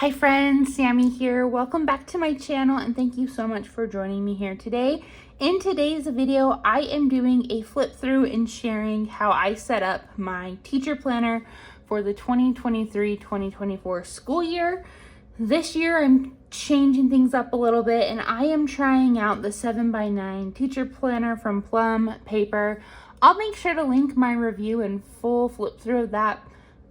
Hi friends, Sammy here. Welcome back to my channel and thank you so much for joining me here today. In today's video, I am doing a flip through and sharing how I set up my teacher planner for the 2023-2024 school year. This year I'm changing things up a little bit and I am trying out the 7x9 teacher planner from Plum Paper. I'll make sure to link my review and full flip through of that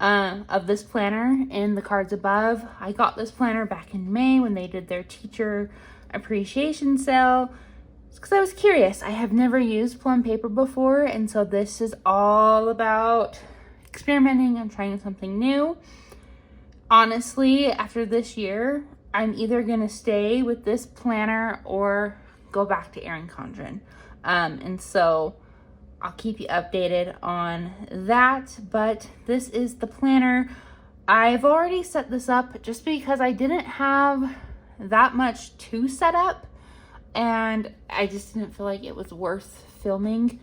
of this planner in the cards above. I got this planner back in May when they did their teacher appreciation sale. It's because I was curious. I have never used Plum Paper before, and so this is all about experimenting and trying something new. Honestly, after this year, I'm either going to stay with this planner or go back to Erin Condren. And so I'll keep you updated on that, but this is the planner. I've already set this up just because I didn't have that much to set up and I just didn't feel like it was worth filming,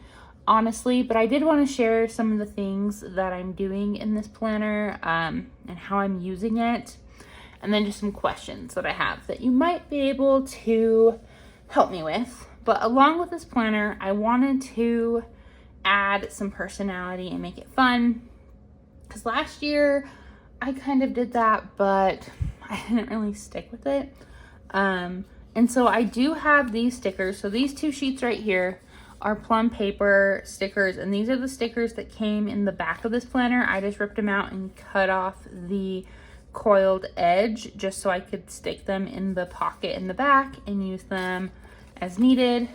honestly, but I did want to share some of the things that I'm doing in this planner and how I'm using it, and then just some questions that I have that you might be able to help me with. But along with this planner, I wanted to add some personality and make it fun, because last year I kind of did that, but I didn't really stick with it. And so I do have these stickers. So these two sheets right here are Plum Paper stickers, and these are the stickers that came in the back of this planner. I just ripped them out and cut off the coiled edge just so I could stick them in the pocket in the back and use them as needed.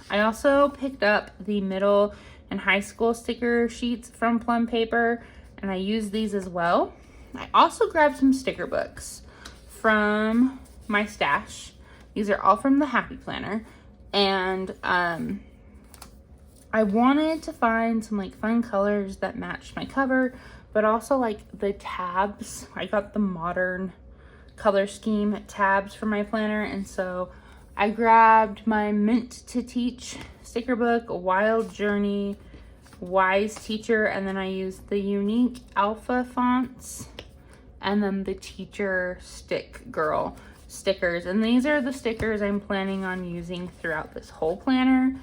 I also picked up the middle and high school sticker sheets from Plum Paper, and I use these as well. I also grabbed some sticker books from my stash. These are all from the Happy Planner, and I wanted to find some like fun colors that matched my cover, but also like the tabs. I got the modern color scheme tabs for my planner, and so I grabbed my Mint to Teach sticker book, Wild Journey, Wise Teacher, and then I used the Unique Alpha fonts, and then the Teacher Stick Girl stickers. And these are the stickers I'm planning on using throughout this whole planner,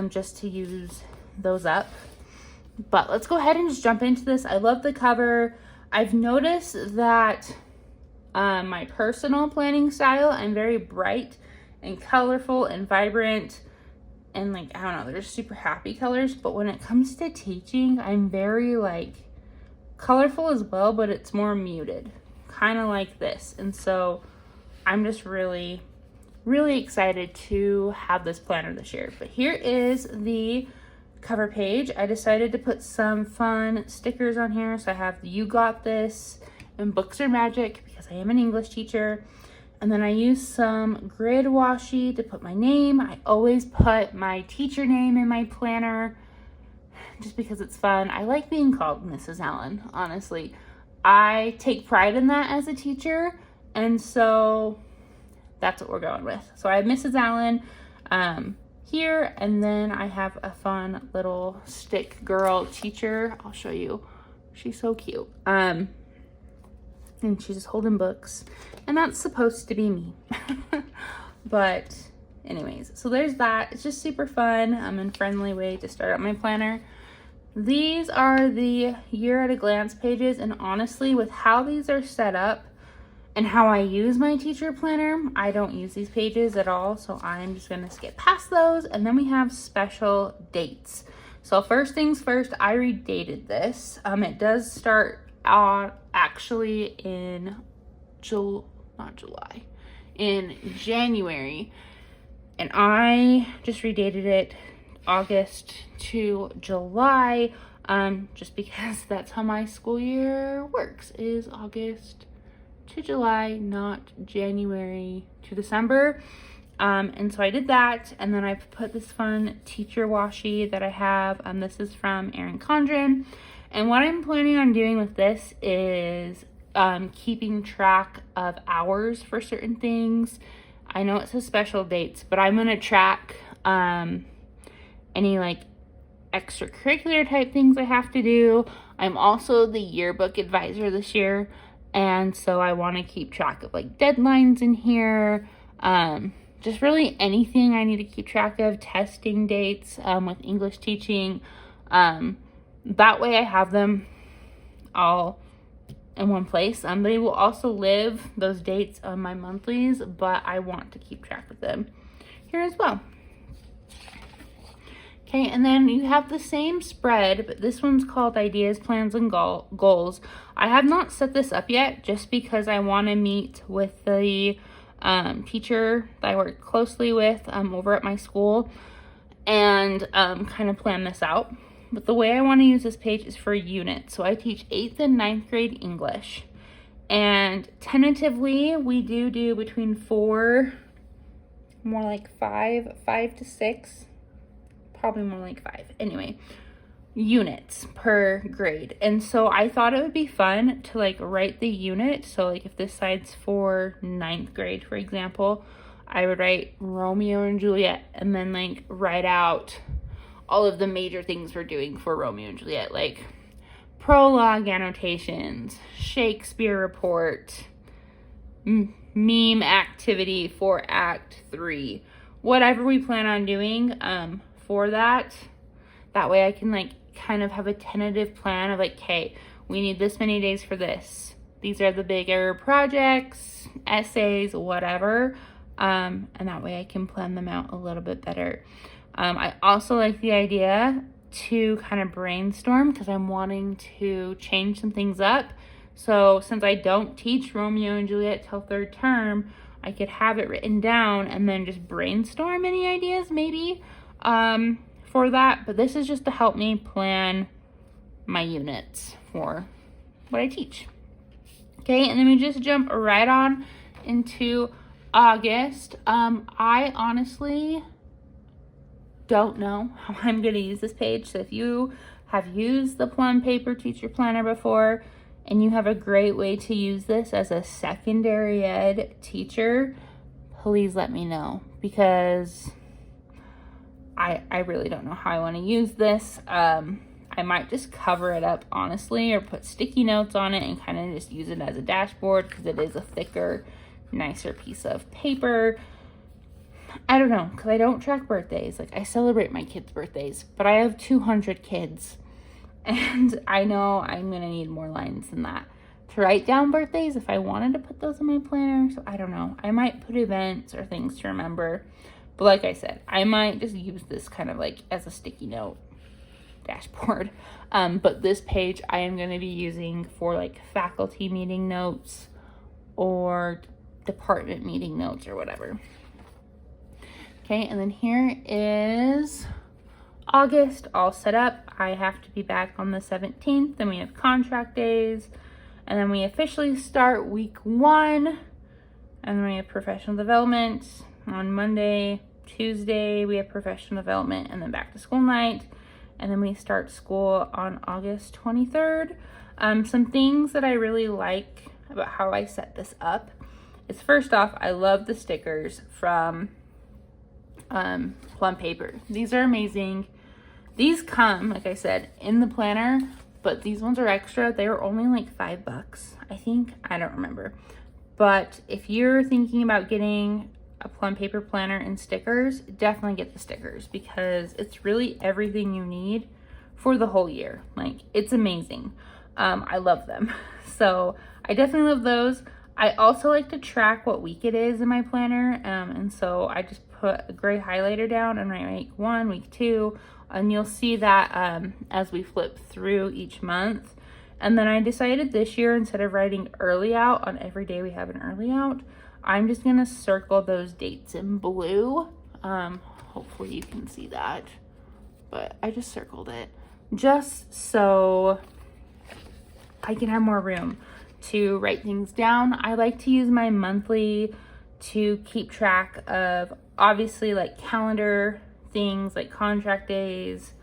just to use those up. But let's go ahead and just jump into this. I love the cover. I've noticed that my personal planning style, I'm very bright and colorful and vibrant, and like, I don't know, they're super happy colors. But when it comes to teaching, I'm very like colorful as well, but it's more muted, kind of like this. And so I'm just really excited to have this planner this year. But here is the cover page. I decided to put some fun stickers on here. So I have You Got This and Books Are Magic, because I am an English teacher. And then I use some grid washi to put my name. I always put my teacher name in my planner just because it's fun. I like being called Mrs. Allen, honestly. I take pride in that as a teacher, and so that's what we're going with. So I have Mrs. Allen here, and then I have a fun little stick girl teacher. I'll show you. She's so cute. And she's just holding books, and that's supposed to be me. But anyways, so there's that. It's just super fun and friendly way to start out my planner. These are the year at a glance pages, and honestly, with how these are set up and how I use my teacher planner, I don't use these pages at all, so I'm just gonna skip past those. And then we have special dates. So first things first, I redated this. It does start actually in in January, and I just redated it August to July, just because that's how my school year works, is August to July, not January to December. And so I did that, and then I've put this fun teacher washi that I have. This is from Erin Condren. And what I'm planning on doing with this is keeping track of hours for certain things. I know it says special dates, but I'm going to track any like extracurricular type things I have to do. I'm also the yearbook advisor this year, And so I want to keep track of like deadlines in here, just really anything I need to keep track of, testing dates with English teaching. That way I have them all in one place. They will also live those dates on my monthlies, but I want to keep track of them here as well. Okay, and then you have the same spread, but this one's called Ideas, Plans, and Goals. I have not set this up yet just because I want to meet with the teacher that I work closely with over at my school and kind of plan this out. But the way I want to use this page is for units. So I teach 8th and 9th grade English. And tentatively, we do between 4, more like 5 to 6. Probably more like 5. Anyway, units per grade. And so I thought it would be fun to like write the unit. So like if this side's for 9th grade, for example, I would write Romeo and Juliet and then like write out all of the major things we're doing for Romeo and Juliet, like prologue annotations, Shakespeare report, meme activity for Act 3, whatever we plan on doing for that. That way I can like kind of have a tentative plan of like, okay, we need this many days for this. These are the bigger projects, essays, whatever. And that way I can plan them out a little bit better. I also like the idea to kind of brainstorm because I'm wanting to change some things up. So since I don't teach Romeo and Juliet till 3rd term, I could have it written down and then just brainstorm any ideas maybe for that. But this is just to help me plan my units for what I teach. Okay, and then we just jump right on into August. I honestly don't know how I'm going to use this page. So if you have used the Plum Paper Teacher Planner before and you have a great way to use this as a secondary ed teacher, please let me know because I really don't know how I want to use this. I might just cover it up honestly or put sticky notes on it and kind of just use it as a dashboard because it is a thicker, nicer piece of paper. I don't know, because I don't track birthdays. Like, I celebrate my kids' birthdays, but I have 200 kids, and I know I'm going to need more lines than that to write down birthdays if I wanted to put those in my planner. So I don't know. I might put events or things to remember, but like I said, I might just use this kind of like as a sticky note dashboard. But this page I am going to be using for like faculty meeting notes or department meeting notes or whatever. Okay, and then here is August all set up. I have to be back on the 17th, then we have contract days, and then we officially start week 1, and then we have professional development on Monday. Tuesday we have professional development and then back to school night, and then we start school on August 23rd. Some things that I really like about how I set this up is, first off, I love the stickers from Plum Paper. These are amazing. These come, like I said, in the planner, but these ones are extra. They were only like $5, I think. I don't remember. But if you're thinking about getting a Plum Paper planner and stickers, definitely get the stickers because it's really everything you need for the whole year. Like, it's amazing. I love them. So I definitely love those. I also like to track what week it is in my planner. And so I just put a gray highlighter down and write week 1, week 2, and you'll see that as we flip through each month. And then I decided this year, instead of writing early out on every day we have an early out, I'm just gonna circle those dates in blue. Hopefully you can see that, but I just circled it just so I can have more room to write things down. I like to use my monthly to keep track of, obviously, like calendar things like contract days,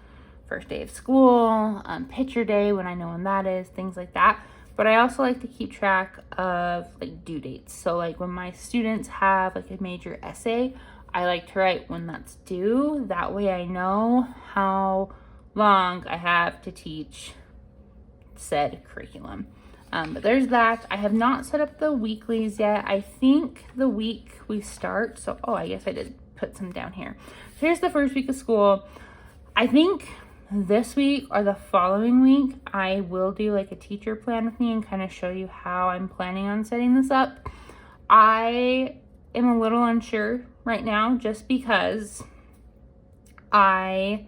first day of school, picture day when I know when that is, things like that. But I also like to keep track of like due dates. So like when my students have like a major essay, I like to write when that's due. That way I know how long I have to teach said curriculum. But there's that. I have not set up the weeklies yet. I think the week we start, so, oh, I guess I did put some down here. So here's the first week of school. I think this week or the following week, I will do like a teacher plan with me and kind of show you how I'm planning on setting this up. I am a little unsure right now just because I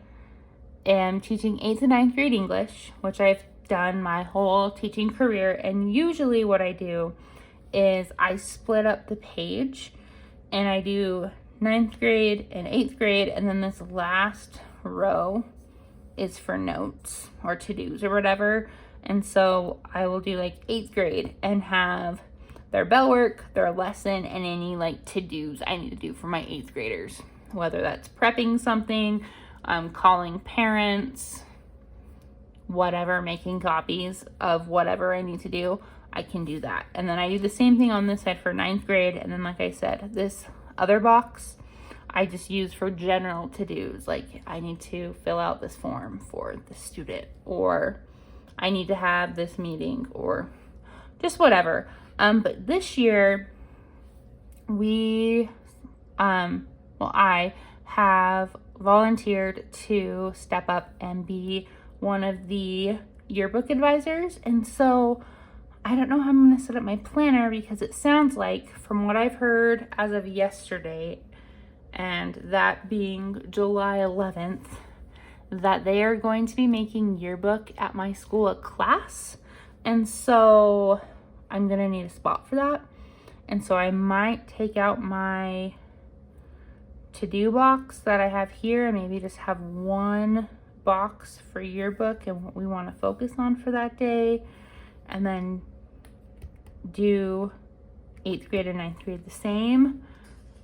am teaching 8th and 9th grade English, which I've done my whole teaching career. And usually what I do is I split up the page and I do 9th grade and 8th grade, and then this last row is for notes or to-dos or whatever. And so I will do like 8th grade and have their bell work, their lesson, and any like to-dos I need to do for my 8th graders, whether that's prepping something, calling parents, whatever, making copies of whatever I need to do, I can do that. And then I do the same thing on this side for 9th grade. And then, like I said, this other box I just use for general to-dos, like I need to fill out this form for the student, or I need to have this meeting, or just whatever. But this year I have volunteered to step up and be one of the yearbook advisors. And so I don't know how I'm going to set up my planner, because it sounds like, from what I've heard as of yesterday, and that being July 11th, that they are going to be making yearbook at my school a class. And so I'm going to need a spot for that. And so I might take out my to-do box that I have here and maybe just have one box for yearbook and what we want to focus on for that day, and then do 8th grade and 9th grade the same.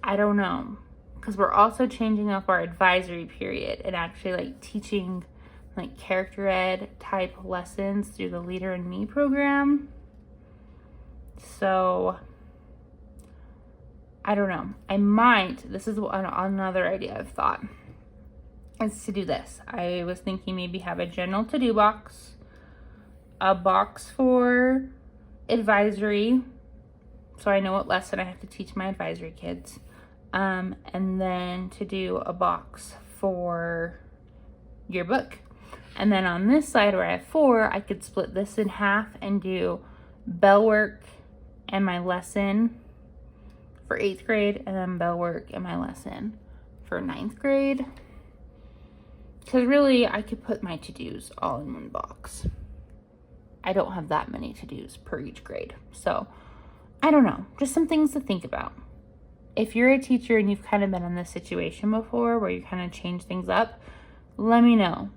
I don't know, because we're also changing up our advisory period and actually like teaching like character ed type lessons through the Leader in Me program. So I don't know. I might, this is another idea I've thought, is to do this. I was thinking maybe have a general to-do box, a box for advisory, so I know what lesson I have to teach my advisory kids, and then to do a box for yearbook. And then on this side where I have 4, I could split this in half and do bell work and my lesson for 8th grade, and then bell work and my lesson for 9th grade. Because really, I could put my to-dos all in one box. I don't have that many to-dos per each grade. So, I don't know. Just some things to think about. If you're a teacher and you've kind of been in this situation before where you kind of change things up, let me know.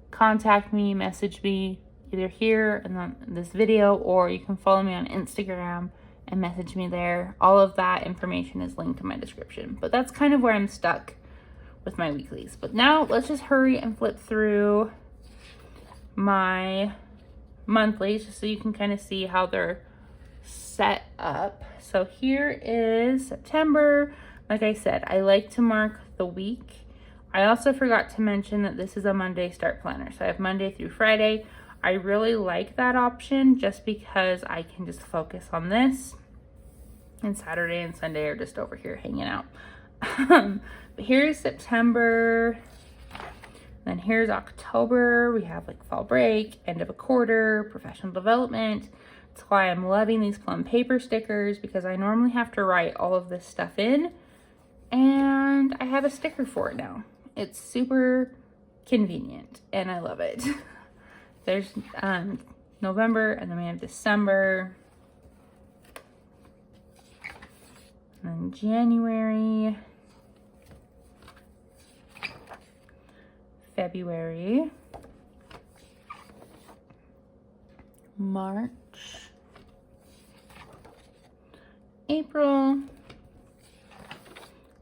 Contact me, message me, either here in this video, or you can follow me on Instagram and message me there. All of that information is linked in my description. But that's kind of where I'm stuck with my weeklies. But now let's just hurry and flip through my monthlies just so you can kind of see how they're set up. So here is September. Like I said, I like to mark the week. I also forgot to mention that this is a Monday start planner. So I have Monday through Friday. I really like that option just because I can just focus on this, and Saturday and Sunday are just over here hanging out. But here's September, then here's October. We have like fall break, end of a quarter, professional development. That's why I'm loving these plum paper stickers, because I normally have to write all of this stuff in, and I have a sticker for it now. It's super convenient and I love it. There's November, and then we have December, and then January, February, March, April,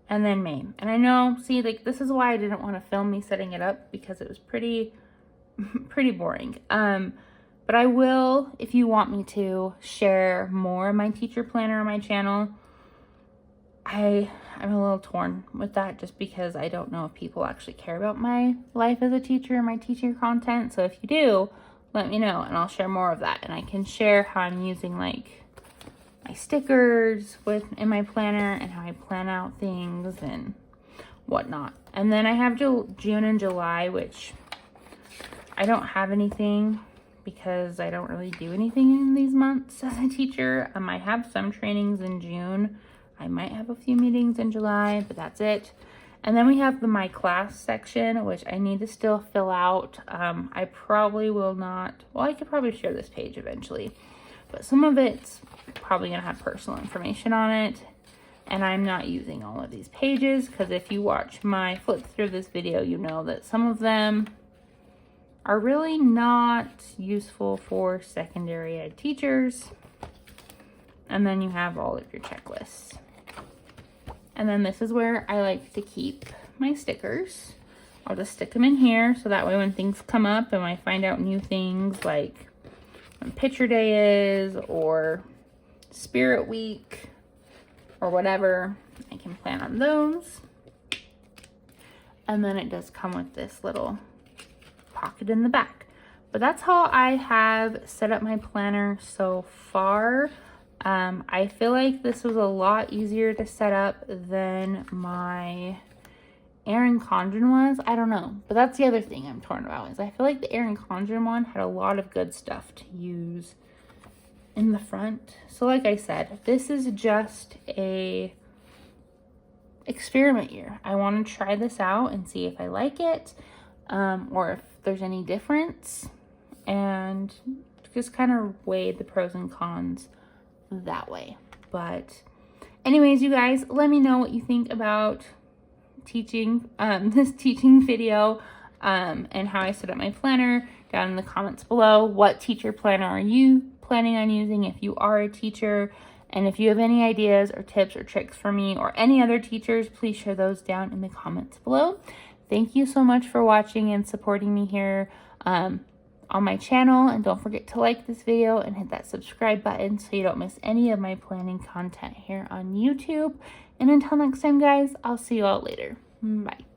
and then May. And I know, see, like, this is why I didn't want to film me setting it up, because it was pretty boring. But I will, if you want me to, share more of my teacher planner on my channel. I'm a little torn with that, just because I don't know if people actually care about my life as a teacher and my teaching content. So if you do, let me know and I'll share more of that. And I can share how I'm using like my stickers in my planner and how I plan out things and whatnot. And then I have June and July, which I don't have anything because I don't really do anything in these months as a teacher. I have some trainings in June. I might have a few meetings in July, but that's it. And then we have the My Class section, which I need to still fill out. I probably will not, well, I could probably share this page eventually, but some of it's probably gonna have personal information on it. And I'm not using all of these pages because if you watch my flip through this video, you know that some of them are really not useful for secondary ed teachers. And then you have all of your checklists. And then this is where I like to keep my stickers. I'll just stick them in here so that way when things come up and I find out new things like when Picture Day is or Spirit Week or whatever, I can plan on those. And then it does come with this little pocket in the back. But that's how I have set up my planner so far. I feel like this was a lot easier to set up than my Erin Condren was. I don't know, but that's the other thing I'm torn about is I feel like the Erin Condren one had a lot of good stuff to use in the front. So like I said, this is just a experiment year. I want to try this out and see if I like it, or if there's any difference, and just kind of weigh the pros and cons that way. But anyways, you guys, let me know what you think about teaching, this teaching video, and how I set up my planner down in the comments below. What teacher planner are you planning on using if you are a teacher? And if you have any ideas or tips or tricks for me or any other teachers, please share those down in the comments below. Thank you so much for watching and supporting me here on my channel. And don't forget to like this video and hit that subscribe button so you don't miss any of my planning content here on YouTube. And until next time, guys, I'll see you all later. Bye.